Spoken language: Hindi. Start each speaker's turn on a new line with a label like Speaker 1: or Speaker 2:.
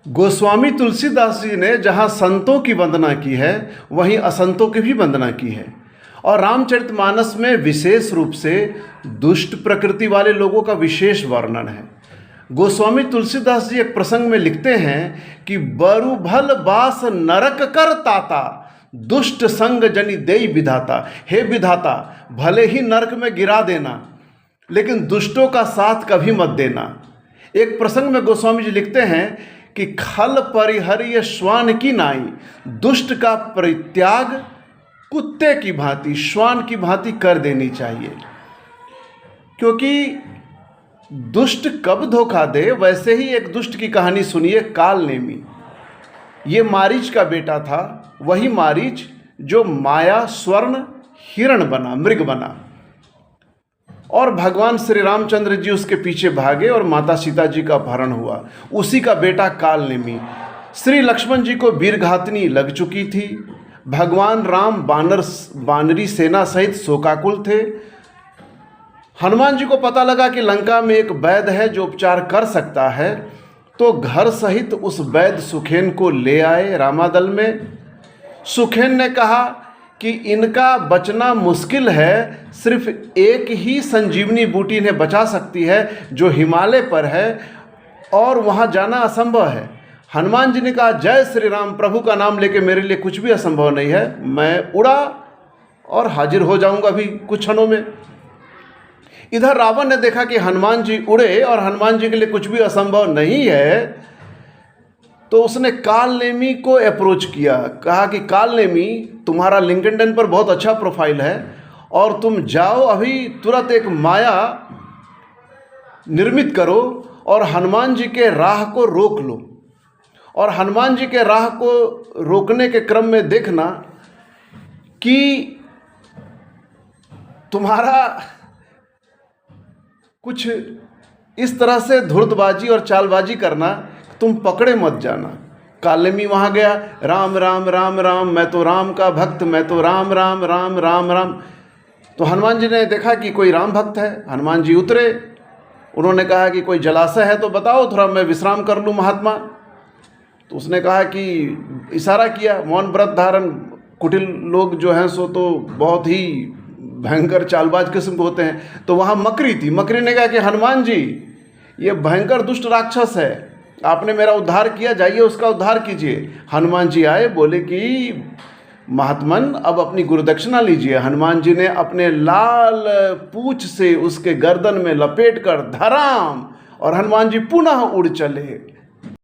Speaker 1: गोस्वामी तुलसीदास जी ने जहाँ संतों की वंदना की है वहीं असंतों की भी वंदना की है। और रामचरितमानस में विशेष रूप से दुष्ट प्रकृति वाले लोगों का विशेष वर्णन है। गोस्वामी तुलसीदास जी एक प्रसंग में लिखते हैं कि बरु भल बास नरक कर ताता, दुष्ट संग जनि देई विधाता। हे विधाता, भले ही नरक में गिरा देना लेकिन दुष्टों का साथ कभी मत देना। एक प्रसंग में गोस्वामी जी लिखते हैं कि खल परिहर्य श्वान की नाई, दुष्ट का परित्याग कुत्ते की भांति, श्वान की भांति कर देनी चाहिए। क्योंकि दुष्ट कब धोखा दे, वैसे ही एक दुष्ट की कहानी सुनिए, काल नेमी। ये मारीच का बेटा था, वही मारीच जो माया स्वर्ण हिरण बना, मृग बना, और भगवान श्री रामचंद्र जी उसके पीछे भागे और माता सीता जी का अपहरण हुआ। उसी का बेटा काल नेमी। श्री लक्ष्मण जी को वीरघातनी लग चुकी थी। भगवान राम बानरी सेना सहित शोकाकुल थे। हनुमान जी को पता लगा कि लंका में एक वैद्य है जो उपचार कर सकता है, तो घर सहित उस वैद्य सुखेन को ले आए रामादल में। सुखेन ने कहा कि इनका बचना मुश्किल है, सिर्फ एक ही संजीवनी बूटी इन्हें बचा सकती है जो हिमालय पर है, और वहाँ जाना असंभव है। हनुमान जी ने कहा, जय श्री राम, प्रभु का नाम लेके मेरे लिए कुछ भी असंभव नहीं है। मैं उड़ा और हाजिर हो जाऊंगा अभी कुछ क्षणों में। इधर रावण ने देखा कि हनुमान जी उड़े और हनुमान जी के लिए कुछ भी असंभव नहीं है, तो उसने काल नेमी को अप्रोच किया। कहा कि काल नेमी, तुम्हारा लिंक्डइन पर बहुत अच्छा प्रोफाइल है और तुम जाओ अभी तुरंत एक माया निर्मित करो और हनुमान जी के राह को रोक लो। और हनुमान जी के राह को रोकने के क्रम में देखना कि तुम्हारा कुछ इस तरह से धुर्तबाजी और चालबाजी करना, तुम पकड़े मत जाना। कालेमी वहाँ गया, राम राम राम राम, मैं तो राम का भक्त, मैं तो राम राम राम राम राम। तो हनुमान जी ने देखा कि कोई राम भक्त है। हनुमान जी उतरे, उन्होंने कहा कि कोई जलाशय है तो बताओ, थोड़ा मैं विश्राम कर लूँ महात्मा। तो उसने कहा कि इशारा किया, मौन व्रत धारण। कुटिल लोग जो हैं सो तो बहुत ही भयंकर चालबाज किस्म के होते हैं। तो वहाँ मकरी थी। मकरी ने कहा कि हनुमान जी, ये भयंकर दुष्ट राक्षस है, आपने मेरा उद्धार किया, जाइए उसका उद्धार कीजिए। हनुमान जी आए, बोले कि महात्मन अब अपनी गुरुदक्षिणा लीजिए। हनुमान जी ने अपने लाल पूंछ से उसके गर्दन में लपेट कर धराम, और हनुमान जी पुनः उड़ चले।